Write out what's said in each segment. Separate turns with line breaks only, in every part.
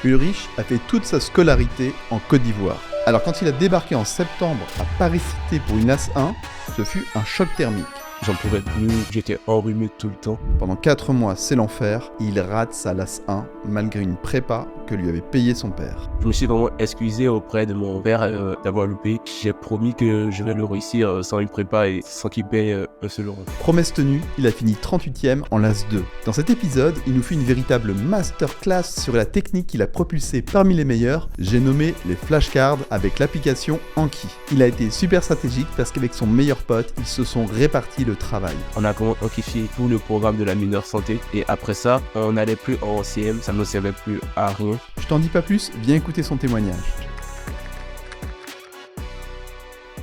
Ulrich a fait toute sa scolarité en Côte d'Ivoire. Alors quand il a débarqué en septembre à Paris Cité pour une LAS 1, ce fut un choc thermique.
J'en pouvais plus, j'étais enrhumé tout le temps.
Pendant 4 mois, c'est l'enfer, et il rate sa LAS 1 malgré une prépa que lui avait payée son père.
Je me suis vraiment excusé auprès de mon père d'avoir loupé. J'ai promis que je vais le réussir sans une prépa et sans qu'il paye un seul euro.
Promesse tenue, il a fini 38e en LAS 2. Dans cet épisode, il nous fait une véritable masterclass sur la technique qu'il a propulsée parmi les meilleurs. J'ai nommé les flashcards avec l'application Anki. Il a été super stratégique parce qu'avec son meilleur pote, ils se sont répartis le travail.
On a comment amplifié tout le programme de la mineure santé et après ça, on n'allait plus en CM, ça ne nous servait plus à rien.
Je t'en dis pas plus, viens écouter son témoignage.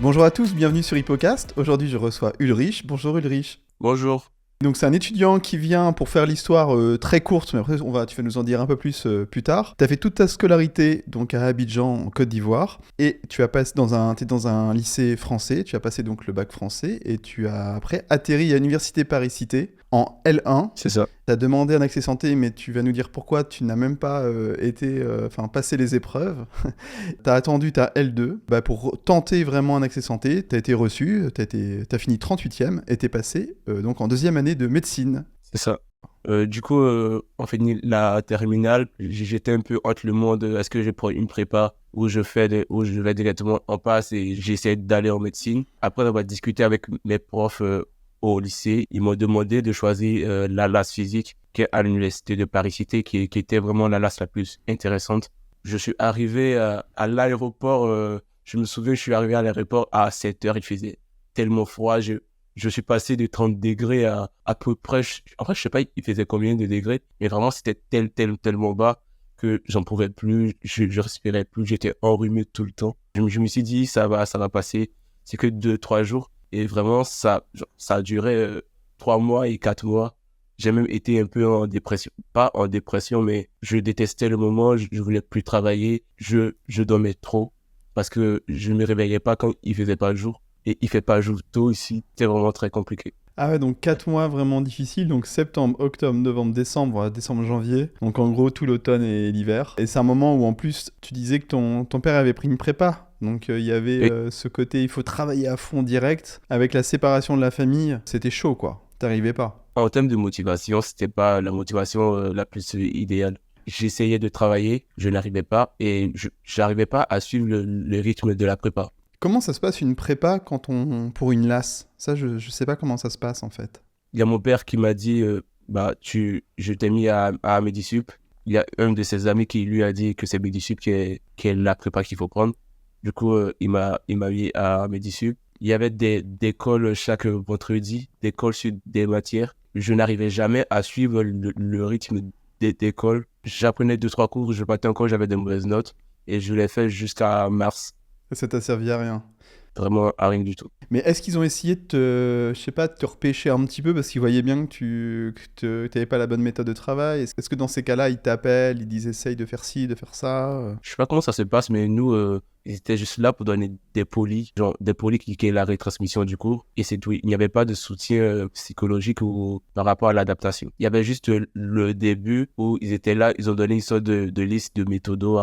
Bonjour à tous, bienvenue sur Hippocast. Aujourd'hui je reçois Ulrich. Bonjour Ulrich.
Bonjour.
Donc c'est un étudiant qui vient pour faire l'histoire très courte, mais après tu vas nous en dire un peu plus plus tard. Tu as fait toute ta scolarité donc à Abidjan en Côte d'Ivoire et tu as passé t'es dans un lycée français, tu as passé donc le bac français et tu as après atterri à l'université Paris Cité en L1.
C'est ça.
Tu as demandé un accès santé, mais tu vas nous dire pourquoi tu n'as même pas passé les épreuves. Tu as attendu ta L2 pour tenter vraiment un accès santé. Tu as été reçu, tu as fini 38e et tu es passé donc en deuxième année de médecine.
C'est ça. On finit la terminale. J'étais un peu entre le monde. Est-ce que je prends une prépa où je vais directement en passe et j'essaie d'aller en médecine. Après avoir discuté avec mes profs au lycée, ils m'ont demandé de choisir la LAS physique qui est à l'université de Paris Cité, qui était vraiment la LAS la plus intéressante. Je suis arrivé à l'aéroport. Je me souviens, je suis arrivé à l'aéroport à 7h. Il faisait tellement froid. Je suis passé de 30 degrés à peu près, en fait, je sais pas, il faisait combien de degrés, mais vraiment, c'était tellement bas que j'en pouvais plus, je respirais plus, j'étais enrhumé tout le temps. Je me suis dit, ça va passer, c'est que 2-3 jours, et vraiment, ça a duré 3 mois et 4 mois. J'ai même été un peu en dépression, pas en dépression, mais je détestais le moment, je voulais plus travailler, je dormais trop, parce que je me réveillais pas quand il faisait pas jour. Et il fait pas jour tôt ici, c'est vraiment très compliqué.
Ah ouais, donc 4 mois vraiment difficiles, donc septembre, octobre, novembre, décembre, janvier. Donc en gros tout l'automne et l'hiver. Et c'est un moment où en plus tu disais que ton père avait pris une prépa. Donc il y avait ce côté, il faut travailler à fond direct. Avec la séparation de la famille, c'était chaud quoi, t'arrivais pas.
En termes de motivation, c'était pas la motivation la plus idéale. J'essayais de travailler, je n'arrivais pas et je n'arrivais pas à suivre le rythme de la prépa.
Comment ça se passe une prépa pour une LAS? Ça, je sais pas comment ça se passe en fait.
Il y a mon père qui m'a dit, je t'ai mis à Medisup. Il y a un de ses amis qui lui a dit que c'est Medisup qui est la prépa qu'il faut prendre. Du coup, il m'a mis à Medisup. Il y avait des calls chaque vendredi, des calls sur des matières. Je n'arrivais jamais à suivre le rythme des calls. J'apprenais 2-3 cours, je partais en cours, j'avais des mauvaises notes. Et je l'ai fait jusqu'à mars.
Ça t'a servi à rien?
Vraiment à rien du tout.
Mais est-ce qu'ils ont essayé de te repêcher un petit peu parce qu'ils voyaient bien que tu n'avais pas la bonne méthode de travail? Est-ce que dans ces cas-là, ils t'appellent, ils disent essaye de faire ci, de faire ça?
Je sais pas comment ça se passe, mais nous, ils étaient juste là pour donner des polis, genre des polis qui est la retransmission du cours, et c'est tout. Il n'y avait pas de soutien psychologique ou par rapport à l'adaptation. Il y avait juste le début où ils étaient là, ils ont donné une sorte de liste de méthodos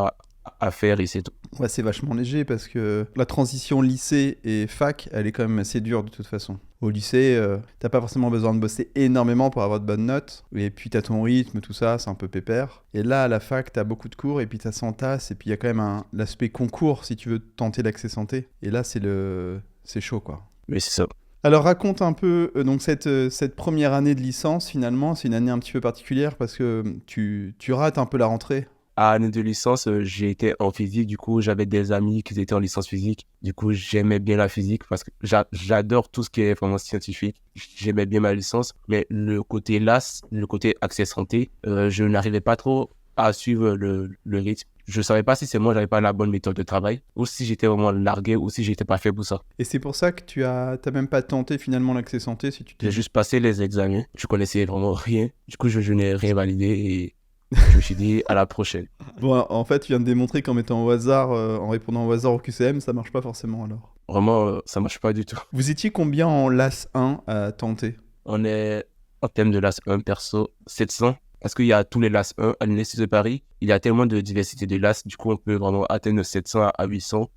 à faire et c'est tout.
Ouais, c'est vachement léger parce que la transition lycée et fac, elle est quand même assez dure de toute façon. Au lycée, t'as pas forcément besoin de bosser énormément pour avoir de bonnes notes. Et puis t'as ton rythme, tout ça, c'est un peu pépère. Et là, à la fac, t'as beaucoup de cours et puis t'as 100 tasses. Et puis il y a quand même l'aspect concours si tu veux tenter l'accès santé. Et là, c'est chaud quoi.
Oui, c'est ça.
Alors raconte un peu donc cette première année de licence finalement. C'est une année un petit peu particulière parce que tu rates un peu la rentrée.
À l'année de licence, j'ai été en physique. Du coup, j'avais des amis qui étaient en licence physique. Du coup, j'aimais bien la physique parce que j'adore tout ce qui est vraiment scientifique. J'aimais bien ma licence. Mais le côté LAS, le côté accès santé, je n'arrivais pas trop à suivre le rythme. Je savais pas si c'est moi, j'avais pas la bonne méthode de travail, ou si j'étais vraiment largué, ou si j'étais pas fait pour ça.
Et c'est pour ça que t'as même pas tenté finalement l'accès santé si tu
J'ai juste passé les examens. Je connaissais vraiment rien. Du coup, je n'ai rien validé et je me suis dit à la prochaine.
Bon, en fait, tu viens de démontrer qu'en mettant au hasard, en répondant au hasard au QCM, ça marche pas forcément alors.
Vraiment, ça marche pas du tout.
Vous étiez combien en LAS 1 à tenter?
On est, en termes de LAS 1 perso, 700. parce qu'il y a tous les LAS 1 à l'Université de Paris. Il y a tellement de diversité de LAS, du coup, on peut vraiment atteindre 700 à 800.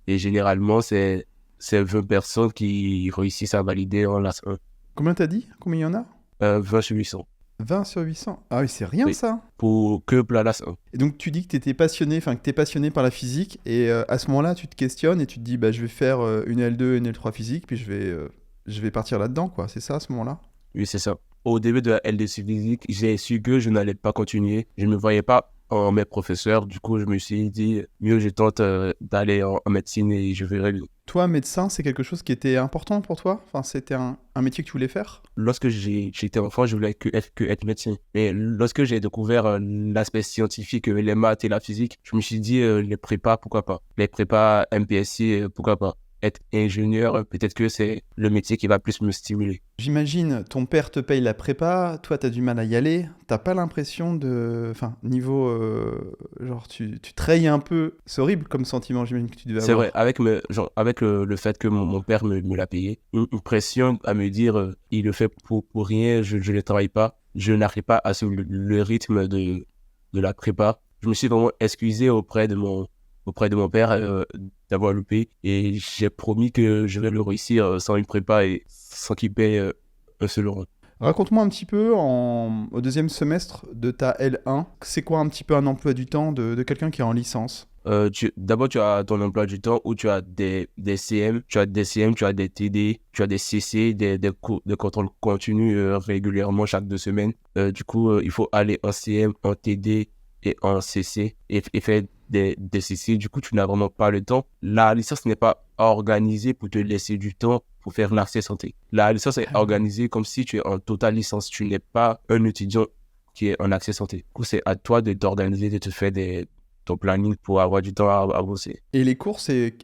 Et généralement, c'est 20 personnes qui réussissent à valider en LAS 1.
Combien t'as dit? Combien il y en a?
20 sur 800.
20 sur 800. Ah oui, c'est rien
Oui.
ça.
Pour la LAS 1.
Et donc tu dis que t'étais passionné, enfin que t'es passionné par la physique, et à ce moment-là, tu te questionnes et tu te dis, bah je vais faire une L2, une L3 physique, puis je vais partir là-dedans, quoi. C'est ça à ce moment-là?
Oui, c'est ça. Au début de la LDC physique, j'ai su que je n'allais pas continuer. Je ne me voyais pas en mes professeurs. Du coup, je me suis dit, mieux je tente d'aller en médecine et je verrai.
Toi, médecin, c'est quelque chose qui était important pour toi? Enfin, c'était un métier que tu voulais faire?
Lorsque j'étais enfant, je voulais que être médecin. Mais lorsque j'ai découvert l'aspect scientifique, les maths et la physique, je me suis dit, les prépas, pourquoi pas? Les prépas MPSI, pourquoi pas? Être ingénieur, peut-être que c'est le métier qui va plus me stimuler.
J'imagine, ton père te paye la prépa, toi t'as du mal à y aller, t'as pas l'impression de... Enfin, niveau... genre, tu te rayes un peu. C'est horrible comme sentiment, j'imagine que tu devais
C'est
avoir.
vrai, avec le fait que mon père me l'a payé, une pression à me dire, il le fait pour rien, je ne travaille pas, je n'arrive pas à suivre le rythme de la prépa. Je me suis vraiment excusé auprès de mon père d'avoir loupé et j'ai promis que je vais le réussir sans une prépa et sans qu'il paye un seul euro.
Raconte-moi un petit peu, au deuxième semestre de ta L1, c'est quoi un petit peu un emploi du temps de quelqu'un qui est en licence?
D'abord, tu as ton emploi du temps où tu as des CM, tu as des CM, tu as des TD, tu as des CC, des cours de contrôle continu régulièrement chaque 2 semaines. Du coup, il faut aller en CM, en TD et en CC et faire des CC. Du coup, tu n'as vraiment pas le temps. La licence n'est pas organisée pour te laisser du temps pour faire l'accès santé. La licence est organisée comme si tu es en totale licence. Tu n'es pas un étudiant qui est en accès santé. Du coup, c'est à toi de t'organiser, de te faire ton planning pour avoir du temps à bosser.
Et les cours, c'est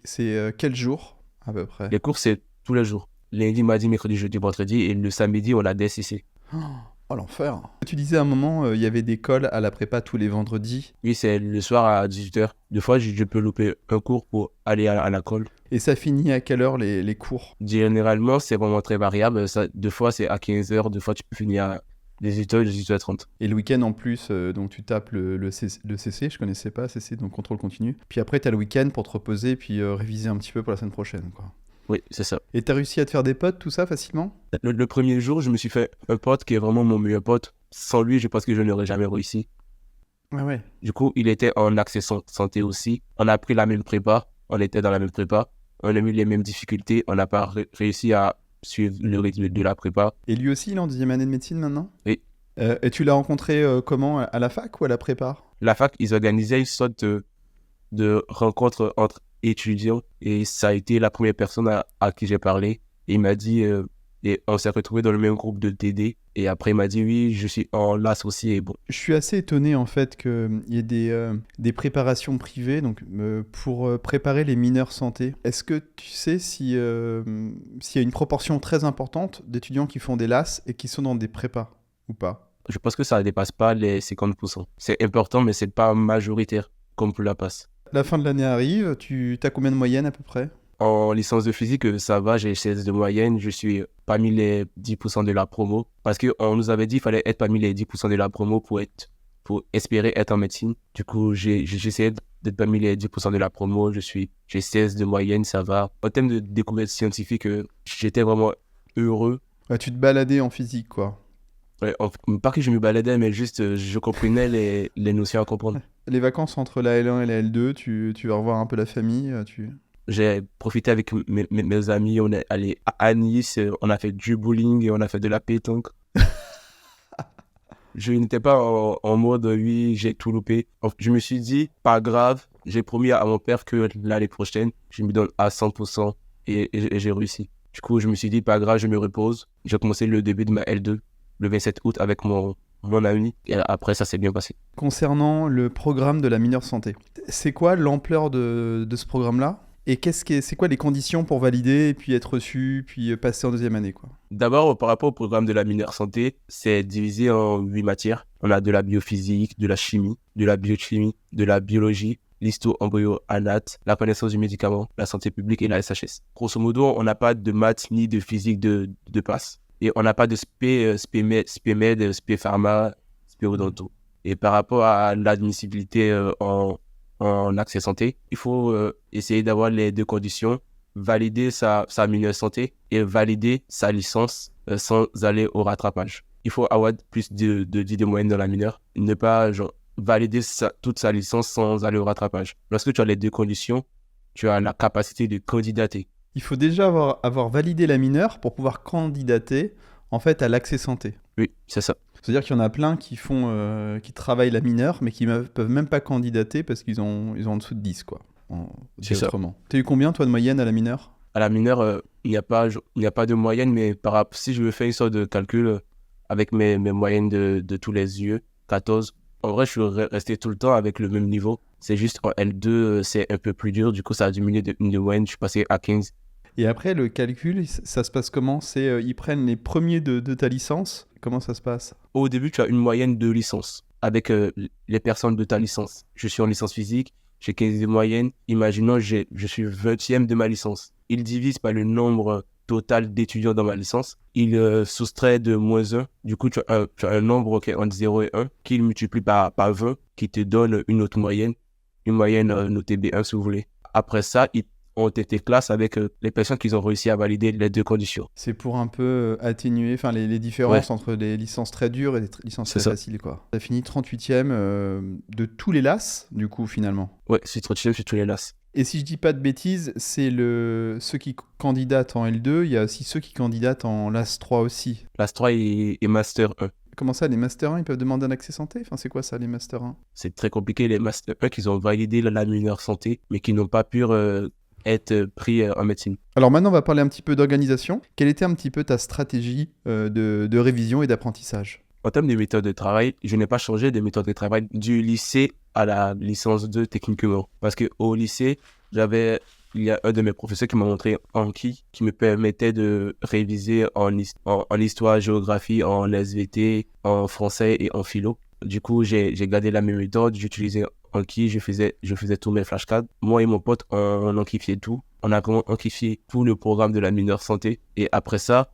quel jour, à peu près?
Les cours, c'est tous les jours. Lundi, mardi, mercredi, jeudi, vendredi. Et le samedi, on a des CC.
Oh, l'enfer. Tu disais à un moment, il y avait des cols à la prépa tous les vendredis.
Oui, c'est le soir à 18h. Des fois, je peux louper un cours pour aller à la colle.
Et ça finit à quelle heure les cours?
Généralement, c'est vraiment très variable. Des fois, c'est à 15h. Des fois, tu peux finir à 18h, 18h30.
Et le week-end en plus, donc tu tapes le CC, je connaissais pas, CC, donc contrôle continu. Puis après, tu as le week-end pour te reposer, puis réviser un petit peu pour la semaine prochaine, quoi.
Oui, c'est ça.
Et t'as réussi à te faire des potes, tout ça, facilement?
Le premier jour, je me suis fait un pote qui est vraiment mon meilleur pote. Sans lui, je pense que je n'aurais jamais réussi.
Ah ouais.
Du coup, il était en accès santé aussi. On a pris la même prépa. On était dans la même prépa. On a eu les mêmes difficultés. On n'a pas réussi à suivre le rythme de la prépa.
Et lui aussi, il est en deuxième année de médecine maintenant?
Oui.
Et tu l'as rencontré comment? À la fac ou à la prépa?
La fac, ils organisaient une sorte de rencontre entre étudiants. Et ça a été la première personne à qui j'ai parlé. Et il m'a dit... et on s'est retrouvés dans le même groupe de TD. Et après, il m'a dit, oui, je suis en LAS aussi. Et bon.
Je suis assez étonné, en fait, qu'il y ait des préparations privées donc, pour préparer les mineurs santé. Est-ce que tu sais s'il y a une proportion très importante d'étudiants qui font des LAS et qui sont dans des prépas ou pas?
Je pense que ça ne dépasse pas les 50%. C'est important, mais ce n'est pas majoritaire comme pour la passe.
La fin de l'année arrive, tu as combien de moyenne à peu près?
En licence de physique, ça va, j'ai 16 de moyenne, je suis parmi les 10% de la promo. Parce qu'on nous avait dit qu'il fallait être parmi les 10% de la promo pour espérer être en médecine. Du coup, j'ai essayé d'être parmi les 10% de la promo, j'ai 16 de moyenne, ça va. En termes de découverte scientifique, j'étais vraiment heureux.
Ouais, tu te baladais en physique, quoi.
Ouais, pas que je me baladais, mais juste je comprenais les notions à comprendre.
Les vacances entre la L1 et la L2, tu vas revoir un peu la famille,
J'ai profité avec mes amis, on est allé à Nice, on a fait du bowling et on a fait de la pétanque. Je n'étais pas en mode oui, j'ai tout loupé. Je me suis dit, pas grave, j'ai promis à mon père que l'année prochaine, je me donne à 100% et j'ai réussi. Du coup, je me suis dit, pas grave, je me repose. J'ai commencé le début de ma L2 le 27 août avec mon ami et après, ça s'est bien passé.
Concernant le programme de la mineure santé, c'est quoi l'ampleur de ce programme-là? Et c'est quoi les conditions pour valider, et puis être reçu, puis passer en deuxième année, quoi?
D'abord, par rapport au programme de la mineure santé, c'est divisé en 8 matières. On a de la biophysique, de la chimie, de la biochimie, de la biologie, l'histo-embryo-anat, la connaissance du médicament, la santé publique et la SHS. Grosso modo, on n'a pas de maths ni de physique de passe. Et on n'a pas de spé med, spé pharma, périodontaux. Et par rapport à l'admissibilité en accès santé, il faut essayer d'avoir les deux conditions, valider sa mineure santé et valider sa licence sans aller au rattrapage. Il faut avoir plus de 10 de moyenne dans la mineure, ne pas valider toute sa licence sans aller au rattrapage. Lorsque tu as les deux conditions, tu as la capacité de candidater.
Il faut déjà avoir validé la mineure pour pouvoir candidater en fait à l'accès santé.
Oui, c'est ça.
C'est-à-dire qu'il y en a plein qui travaillent la mineure, mais qui peuvent même pas candidater parce qu'ils ont en dessous de 10, quoi.
C'est ça.
Autrement. T'as eu combien, toi, de moyenne à la mineure ?
À la mineure, il n'y a pas de moyenne, mais si je veux faire une sorte de calcul avec mes moyennes de tous les yeux, 14, en vrai, je suis resté tout le temps avec le même niveau. C'est juste en L2, c'est un peu plus dur. Du coup, ça a diminué de moyenne. Je suis passé à 15.
Et après, le calcul, ça se passe comment ? Ils prennent les premiers de ta licence ? Comment ça se passe ?
Au début, tu as une moyenne de licence avec les personnes de ta licence. Je suis en licence physique, j'ai 15 de moyenne. Imaginons, je suis 20e de ma licence. Il divise par le nombre total d'étudiants dans ma licence. Il soustrait de -1. Du coup, tu as un nombre qui est entre 0 et 1 qu'il multiplie par 20, qui te donne une autre moyenne. Une moyenne notée B1, si vous voulez. Après ça, ils ont été classe avec les personnes qui ont réussi à valider les deux conditions.
C'est pour un peu atténuer les différences entre les licences très dures et les licences très faciles, quoi. T'as fini 38e de tous les LAS, du coup, finalement.
Ouais, c'est 38e sur tous les LAS.
Et si je dis pas de bêtises, c'est ceux qui candidatent en L2, il y a aussi ceux qui candidatent en LAS 3 aussi.
LAS 3 et Master 1.
Comment ça, les Master 1, ils peuvent demander un accès santé ? Enfin, c'est quoi ça, les Master 1 ?
C'est très compliqué, les Master 1 qui ont validé la mineure santé, mais qui n'ont pas pu être pris en médecine.
Alors maintenant, on va parler un petit peu d'organisation. Quelle était un petit peu ta stratégie de révision et d'apprentissage ?
En termes de méthode de travail, je n'ai pas changé de méthode de travail du lycée à la licence 2 techniquement. Parce qu'au lycée, il y a un de mes professeurs qui m'a montré Anki, qui me permettait de réviser en histoire, géographie, en SVT, en français et en philo. Du coup, j'ai gardé la même méthode, j'utilisais Anki, je faisais tous mes flashcards. Moi et mon pote, on enquifiait tout. On a vraiment enquifié tout le programme de la mineure santé. Et après ça,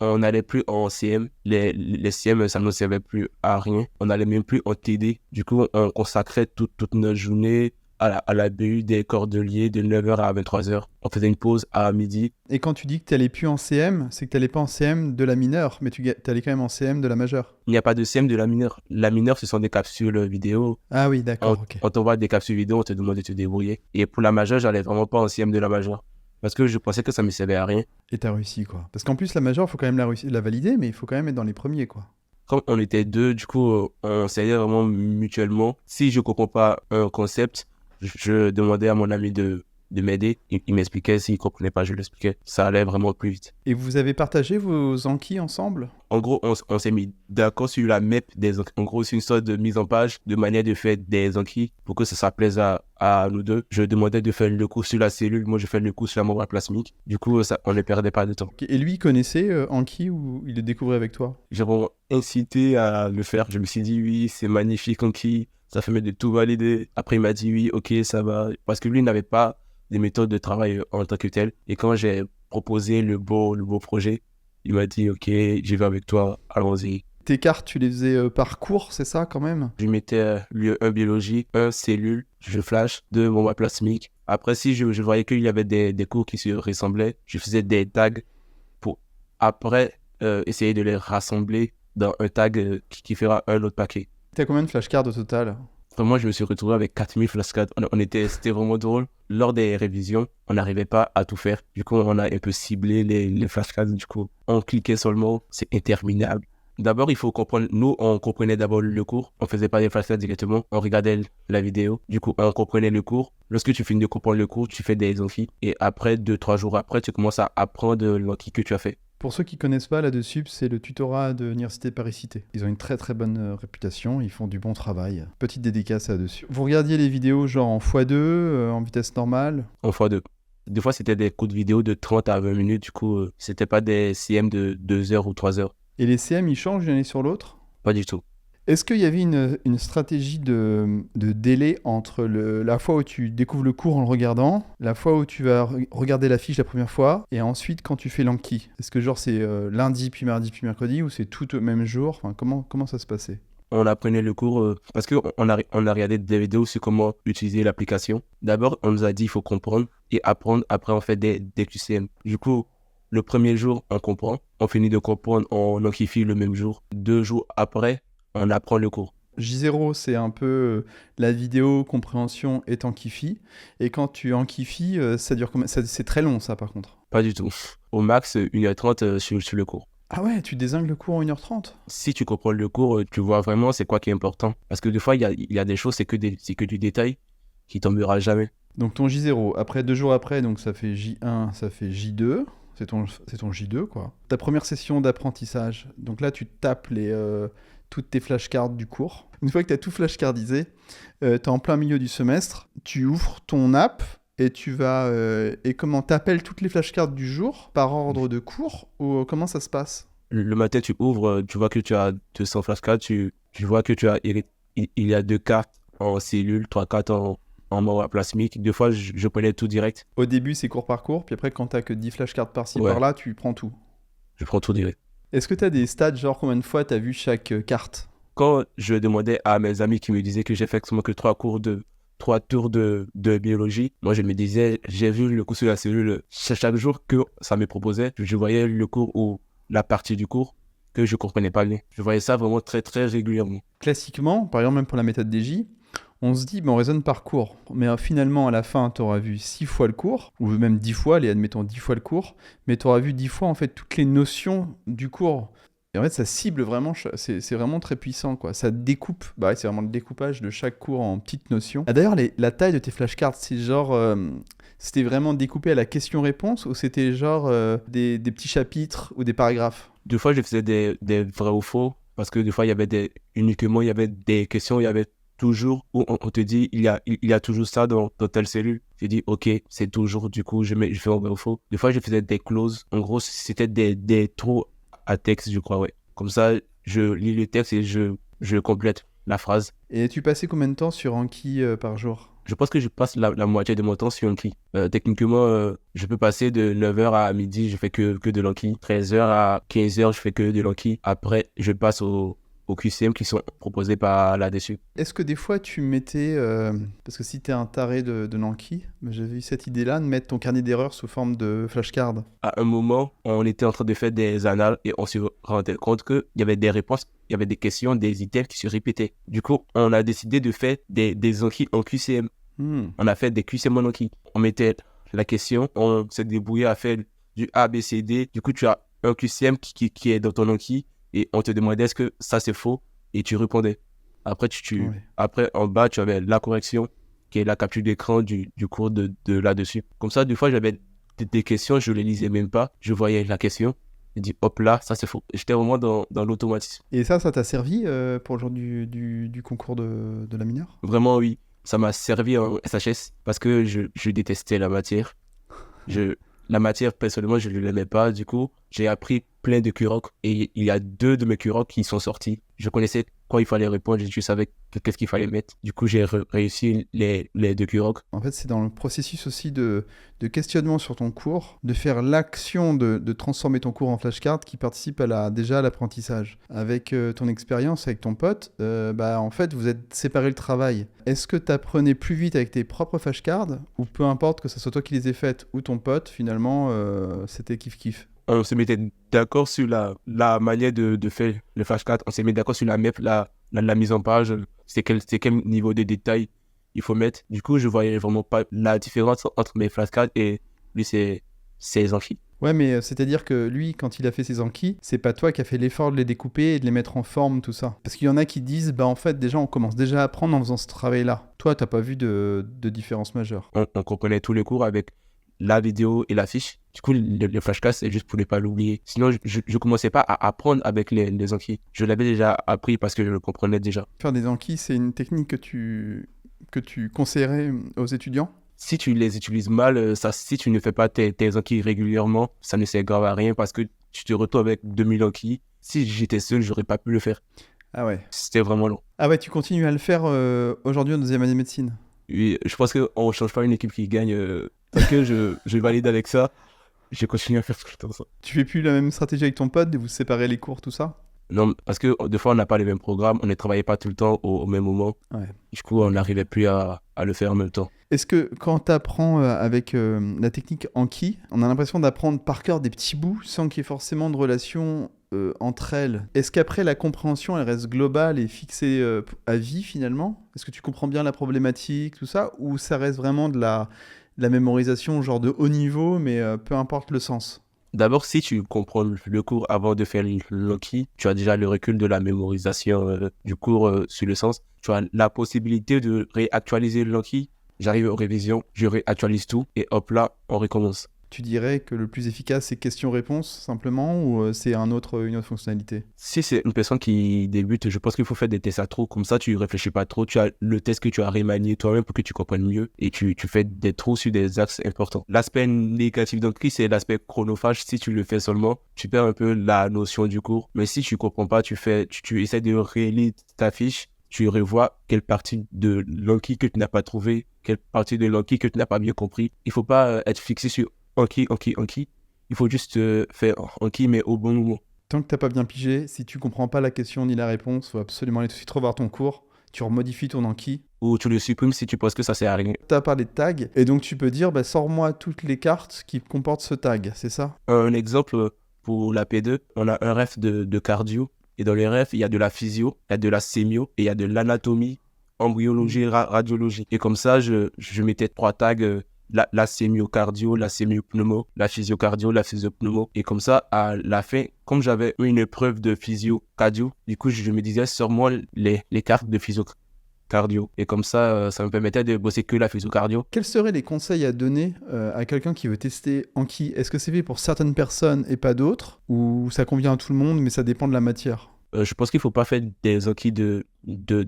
on n'allait plus en CM. Les CM, ça ne nous servait plus à rien. On n'allait même plus en TD. Du coup, on consacrait toute notre journée à la BU des cordeliers de 9h à 23h. On faisait une pause à midi.
Et quand tu dis que tu n'allais plus en CM, c'est que tu n'allais pas en CM de la mineure, mais tu allais quand même en CM de la majeure.
Il n'y a pas de CM de la mineure. La mineure, ce sont des capsules vidéo.
Ah oui, d'accord, ok.
On t'envoie des capsules vidéo, on te demande de te débrouiller. Et pour la majeure, j'allais vraiment pas en CM de la majeure. Parce que je pensais que ça ne me servait à rien.
Et t'as réussi, quoi. Parce qu'en plus, la majeure, il faut quand même la valider, mais il faut quand même être dans les premiers, quoi.
Comme on était deux, du coup, on s'aidait vraiment mutuellement. Si je ne comprends pas un concept, je demandais à mon ami de m'aider. Il m'expliquait. S'il ne comprenait pas, je l'expliquais. Ça allait vraiment plus vite.
Et vous avez partagé vos enquis ensemble ?
En gros, on s'est mis d'accord sur la MEP des enquis. En gros, c'est une sorte de mise en page, de manière de faire des enquis pour que ça plaise à nous deux. Je demandais de faire le cours sur la cellule. Moi, je fais le cours sur la membrane plasmique. Du coup, on ne perdait pas de temps.
Et lui, il connaissait Anki ou il le découvrait avec toi ?
J'ai vraiment incité à le faire. Je me suis dit, oui, c'est magnifique Anki. Ça fait de tout valider. Après, il m'a dit, oui, ok, ça va. Parce que lui, il n'avait pas des méthodes de travail en tant que tel. Et quand j'ai proposé le beau projet, il m'a dit, ok, j'y vais avec toi, allons-y.
Tes cartes, tu les faisais par cours, c'est ça, quand même ?
Je mettais lieu 1 biologie, 1 cellule, je flash, 2 membrane plasmique. Après, si je voyais qu'il y avait des cours qui se ressemblaient, je faisais des tags pour après essayer de les rassembler dans un tag qui fera un autre paquet.
T'as combien de flashcards au total ?
Moi, je me suis retrouvé avec 4000 flashcards. C'était vraiment drôle. Lors des révisions, on n'arrivait pas à tout faire. Du coup, on a un peu ciblé les flashcards. Du coup, on cliquait sur le mot. C'est interminable. D'abord, il faut comprendre. Nous, on comprenait d'abord le cours. On faisait pas des flashcards directement. On regardait la vidéo. Du coup, on comprenait le cours. Lorsque tu finis de comprendre le cours, tu fais des amphis. Et après, 2-3 jours après, tu commences à apprendre l'amphi que tu as fait.
Pour ceux qui ne connaissent pas, là-dessus, c'est le tutorat de l'Université de Paris-Cité. Ils ont une très très bonne réputation, ils font du bon travail. Petite dédicace là-dessus. Vous regardiez les vidéos genre en x2, en vitesse normale ?
En x2. Des fois, c'était des cours de vidéo de 30 à 20 minutes. Du coup, c'était pas des CM de 2 heures ou 3 heures.
Et les CM, ils changent d'une année sur l'autre ?
Pas du tout.
Est-ce qu'il y avait une stratégie de délai entre la fois où tu découvres le cours en le regardant, la fois où tu vas regarder la fiche la première fois, et ensuite quand tu fais l'enquis ? Est-ce que genre c'est lundi, puis mardi, puis mercredi, ou c'est tout au même jour ? Enfin, comment ça se passait ?
on apprenait le cours parce on a regardé des vidéos sur comment utiliser l'application. D'abord, on nous a dit il faut comprendre et apprendre. Après, on fait des QCM. Du coup, le premier jour, on comprend. On finit de comprendre, on enquifie le même jour. 2 jours après, on apprend le cours.
J0, c'est un peu la vidéo, compréhension et t'enquifis. Et quand tu enquifis, ça dure combien c'est très long, ça, par contre.
Pas du tout. Au max, 1h30 sur le cours.
Ah ouais, tu dézingues le cours en 1h30.
Si tu comprends le cours, tu vois vraiment c'est quoi qui est important. Parce que des fois, il y a des choses, c'est que du détail qui tombera jamais.
Donc ton J0, après 2 jours après, donc ça fait J1, ça fait J2. C'est ton J2, quoi. Ta première session d'apprentissage. Donc là, tu tapes toutes tes flashcards du cours. Une fois que tu as tout flashcardisé, tu es en plein milieu du semestre, tu ouvres ton app et tu vas... et comment t'appelles toutes les flashcards du jour par ordre de cours ou comment ça se passe?
Le matin, tu ouvres, tu vois que tu as 200 flashcards, tu vois que il y a 2 cartes en cellule, 3 cartes en mort plasmique. Des fois, je prenais tout direct.
Au début, c'est cours par cours, puis après, quand t'as que 10 flashcards par-ci,
Ouais.
par-là, tu prends tout.
Je prends tout direct.
Est-ce que t'as des stats, genre combien de fois t'as vu chaque carte?
Quand je demandais à mes amis qui me disaient que j'ai fait seulement que 3 tours de biologie, moi je me disais, j'ai vu le cours sur la cellule chaque jour que ça me proposait. Je voyais le cours ou la partie du cours que je comprenais pas bien. Je voyais ça vraiment très très régulièrement.
Classiquement, par exemple, même pour la méthode DJ, on se dit, on raisonne par cours. Mais finalement, à la fin, tu auras vu 6 fois le cours, ou même 10 fois, admettons 10 fois le cours, mais tu auras vu 10 fois en fait toutes les notions du cours. Et en fait, ça cible vraiment, c'est vraiment très puissant, quoi. Ça découpe, bah ouais, c'est vraiment le découpage de chaque cours en petites notions. Ah, d'ailleurs, la taille de tes flashcards, c'est genre, c'était vraiment découpé à la question-réponse, ou c'était genre des petits chapitres ou des paragraphes?
Des fois, je faisais des vrais ou faux, parce que des fois, il y avait uniquement, il y avait des questions, il y avait toujours, où on te dit, il y a toujours ça dans telle cellule. J'ai dit, ok, c'est toujours, du coup, je fais un vrai ou faux. Des fois, je faisais des clauses. En gros, c'était des trous à texte, je crois, ouais. Comme ça, je lis le texte et je complète la phrase.
Et tu passais combien de temps sur Anki par jour?
Je pense que je passe la moitié de mon temps sur Anki. Techniquement, je peux passer de 9h à midi, je fais que de l'Anki. 13h à 15h, je fais que de l'Anki. Après, je passe au QCM qui sont proposés par là-dessus.
Est-ce que des fois tu mettais, parce que si t'es un taré de Nanki, j'avais eu cette idée-là de mettre ton carnet d'erreurs sous forme de flashcard.
À un moment, on était en train de faire des annales et on se rendait compte qu'il y avait des réponses, il y avait des questions, des items qui se répétaient. Du coup, on a décidé de faire des Anki en QCM. On a fait des QCM en Anki. On mettait la question, on s'est débrouillé à faire du A, B, C, D. Du coup, tu as un QCM qui est dans ton Anki et on te demandait est-ce que ça c'est faux et tu répondais. Après,
Ouais.
après en bas, tu avais la correction qui est la capture d'écran du cours de là-dessus. Comme ça, des fois, j'avais des questions, je les lisais même pas. Je voyais la question et dis hop là, ça c'est faux. J'étais vraiment dans l'automatisme.
Et ça t'a servi pour le jour du concours de la mineure?
Vraiment, oui. Ça m'a servi en SHS parce que je détestais la matière. La matière, personnellement, je ne l'aimais pas. Du coup, j'ai appris plein de curocs et il y a 2 de mes curocs qui sont sortis. Je connaissais quoi il fallait répondre, je savais qu'est-ce qu'il fallait mettre. Du coup, j'ai réussi les 2 curocs.
En fait, c'est dans le processus aussi de questionnement sur ton cours, de faire l'action de transformer ton cours en flashcard qui participe déjà à l'apprentissage. Avec ton expérience avec ton pote, en fait, vous êtes séparé le travail. Est-ce que tu apprenais plus vite avec tes propres flashcards ou peu importe que ce soit toi qui les aies faites ou ton pote, finalement, c'était kiff-kiff?
On se mettait d'accord sur la manière de faire le flashcard. On s'est mis d'accord sur la MEP, la mise en page. C'est quel niveau de détail il faut mettre. Du coup, je voyais vraiment pas la différence entre mes flashcards et lui, ses amphis.
Ouais, mais c'est-à-dire que lui, quand il a fait ses Anki, c'est pas toi qui as fait l'effort de les découper et de les mettre en forme, tout ça. Parce qu'il y en a qui disent, en fait, déjà, on commence déjà à apprendre en faisant ce travail-là. Toi, t'as pas vu de différence majeure.
On comprenait tous les cours avec la vidéo et la fiche. Du coup, le flashcard, c'est juste pour ne pas l'oublier. Sinon, je commençais pas à apprendre avec les Anki. Je l'avais déjà appris parce que je le comprenais déjà.
Faire des Anki, c'est une technique que tu conseillerais aux étudiants?
Si tu les utilises mal, si tu ne fais pas tes Anki régulièrement, ça ne sert grave à rien parce que tu te retrouves avec 2000 Anki. Si j'étais seul, j'aurais pas pu le faire.
Ah ouais.
C'était vraiment long.
Ah ouais, tu continues à le faire aujourd'hui en deuxième année de médecine?
Oui, je pense qu'on ne change pas une équipe qui gagne. Tant que je valide avec ça, je continue à faire tout le temps ça.
Tu fais plus la même stratégie avec ton pote de vous séparer les cours, tout ça?
Non, parce que des fois, on n'a pas les mêmes programmes, on ne travaillait pas tout le temps au même moment.
Ouais.
Du coup, on n'arrivait plus à le faire en même temps.
Est-ce que quand tu apprends avec la technique Anki, on a l'impression d'apprendre par cœur des petits bouts sans qu'il y ait forcément de relation entre elles? Est-ce qu'après la compréhension, elle reste globale et fixée à vie finalement? Est-ce que tu comprends bien la problématique, tout ça? Ou ça reste vraiment de la mémorisation genre de haut niveau, mais peu importe le sens?
D'abord, si tu comprends le cours avant de faire l'Anki, tu as déjà le recul de la mémorisation du cours sur le sens. Tu as la possibilité de réactualiser l'Anki. J'arrive aux révisions, je réactualise tout et hop là, on recommence.
Tu dirais que le plus efficace, c'est question-réponse simplement, ou c'est une autre fonctionnalité?
Si c'est une personne qui débute, je pense qu'il faut faire des tests à trop. Comme ça, tu réfléchis pas trop. Tu as le test que tu as remanié toi-même pour que tu comprennes mieux et tu fais des trous sur des axes importants. L'aspect négatif d'Anki, c'est l'aspect chronophage. Si tu le fais seulement, tu perds un peu la notion du cours. Mais si tu comprends pas, tu essaies de relire ta fiche. Tu revois quelle partie de l'Anki que tu n'as pas trouvé, quelle partie de l'Anki que tu n'as pas bien compris. Il faut pas être fixé sur Anki. Il faut juste faire Anki, mais au bon moment.
Tant que t'as pas bien pigé, si tu comprends pas la question ni la réponse, faut absolument aller tout de suite revoir ton cours. Tu remodifies ton Anki.
Ou tu le supprimes si tu penses que ça sert à rien.
T'as parlé de tag, et donc tu peux dire, bah, sors-moi toutes les cartes qui comportent ce tag, c'est ça?
Un exemple pour la P2, on a un ref de cardio. Et dans les refs, il y a de la physio, il y a de la sémio, et il y a de l'anatomie, embryologie, radiologie. Et comme ça, je mettais 3 tags, la sémio-cardio, la sémio-pneumo, la physio-cardio, la physio-pneumo. Et comme ça, à la fin, comme j'avais une épreuve de physio-cardio, du coup, je me disais, sors-moi les cartes de physio-cardio. Et comme ça, ça me permettait de bosser que la physio-cardio.
Quels seraient les conseils à donner à quelqu'un qui veut tester Anki? Est-ce que c'est fait pour certaines personnes et pas d'autres? Ou ça convient à tout le monde, mais ça dépend de la matière?
Je pense qu'il ne faut pas faire des enquis de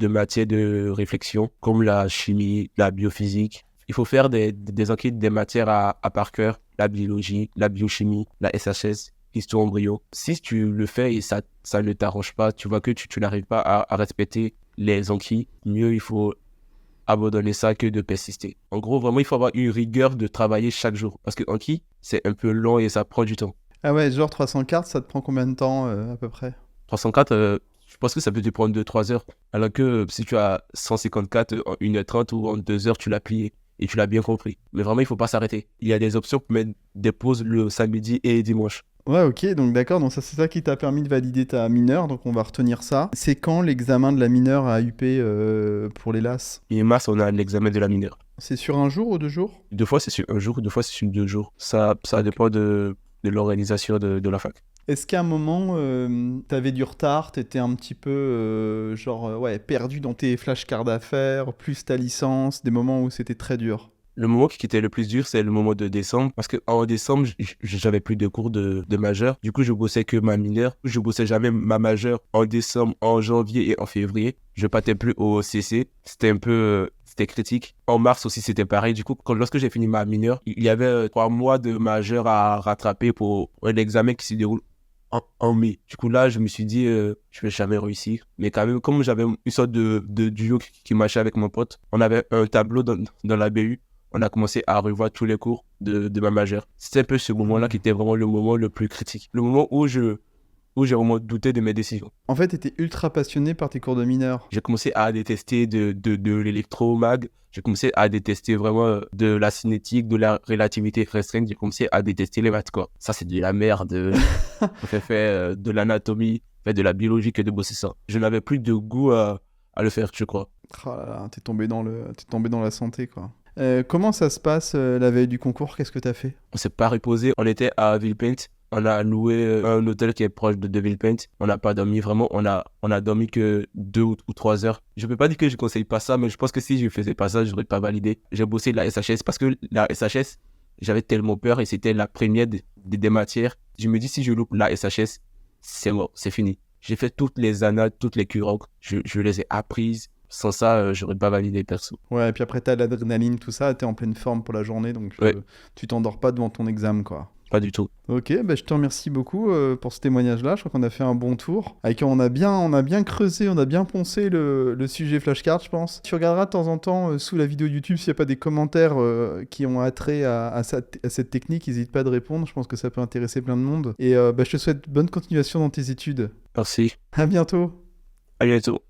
matière de réflexion, comme la chimie, la biophysique. Il faut faire des enquêtes des matières à par cœur, la biologie, la biochimie, la SHS, histo-embryo. Si tu le fais et ça ne t'arrange pas, tu vois que tu n'arrives pas à respecter les enquis, mieux il faut abandonner ça que de persister. En gros, vraiment, il faut avoir une rigueur de travailler chaque jour. Parce que enquis, c'est un peu long et ça prend du temps.
Ah ouais, genre 300 cartes, ça te prend combien de temps à peu près?
304, je pense que ça peut te prendre 2-3 heures. Alors que si tu as 154 en 1h30 ou en 2 heures, tu l'as plié et tu l'as bien compris. Mais vraiment, il ne faut pas s'arrêter. Il y a des options pour mettre des pauses le samedi et dimanche.
Ouais, ok, donc d'accord, donc ça c'est ça qui t'a permis de valider ta mineure, donc on va retenir ça. C'est quand l'examen de la mineure à UP pour les LAS?
Et mars, on a l'examen de la mineure.
C'est sur un jour ou 2 jours?
2 fois, c'est sur un jour, 2 fois, c'est sur 2 jours. Ça dépend de l'organisation de la fac.
Est-ce qu'à un moment, t'avais du retard, t'étais un petit peu ouais, perdu dans tes flashcards d'affaires, plus ta licence, des moments où c'était très dur?
Le moment qui était le plus dur, c'est le moment de décembre. Parce qu'en décembre, j'avais plus de cours de majeur. Du coup, je bossais que ma mineure. Je bossais jamais ma majeure en décembre, en janvier et en février. Je partais plus au CC. C'était un peu... c'était critique. En mars aussi, c'était pareil. Du coup, lorsque j'ai fini ma mineure, il y avait 3 mois de majeur à rattraper pour un examen qui se déroule en mai. Du coup, là, je me suis dit, je vais jamais réussir. Mais quand même, comme j'avais une sorte de duo qui marchait avec mon pote, on avait un tableau dans la BU. On a commencé à revoir tous les cours de ma majeure. C'était un peu ce moment-là qui était vraiment le moment le plus critique. Le moment où j'ai vraiment douté de mes décisions.
En fait, t'étais ultra passionné par tes cours de mineur.
J'ai commencé à détester de l'électromag. J'ai commencé à détester vraiment de la cinétique, de la relativité restreinte. J'ai commencé à détester les maths, quoi. Ça, c'est de la merde. On fait de l'anatomie, fait de la biologie que de bosser ça. Je n'avais plus de goût à le faire, je crois.
Oh là là, t'es tombé dans la santé, quoi. Comment ça se passe la veille du concours? Qu'est-ce que t'as fait?
On s'est pas reposé. On était à Villepinte. On a loué un hôtel qui est proche de Villepinte. On n'a pas dormi vraiment. On a dormi que 2 ou 3 heures. Je peux pas dire que je conseille pas ça, mais je pense que si je faisais pas ça, j'aurais pas validé. J'ai bossé la SHS parce que la SHS, j'avais tellement peur et c'était la première des matières. Je me dis, si je loupe la SHS, c'est mort, c'est fini. J'ai fait toutes les annales, toutes les curogues. Je les ai apprises. Sans ça, j'aurais pas validé perso.
Ouais, et puis après t'as l'adrénaline, tout ça, t'es en pleine forme pour la journée, donc
Ouais.
tu t'endors pas devant ton examen, quoi.
Pas du tout.
Ok, bah je te remercie beaucoup pour ce témoignage-là. Je crois qu'on a fait un bon tour. Avec on a bien creusé, on a bien poncé le sujet flashcard, je pense. Tu regarderas de temps en temps sous la vidéo YouTube s'il n'y a pas des commentaires qui ont attrait à cette technique. N'hésite pas de répondre. Je pense que ça peut intéresser plein de monde. Et je te souhaite bonne continuation dans tes études.
Merci.
À bientôt.
À bientôt.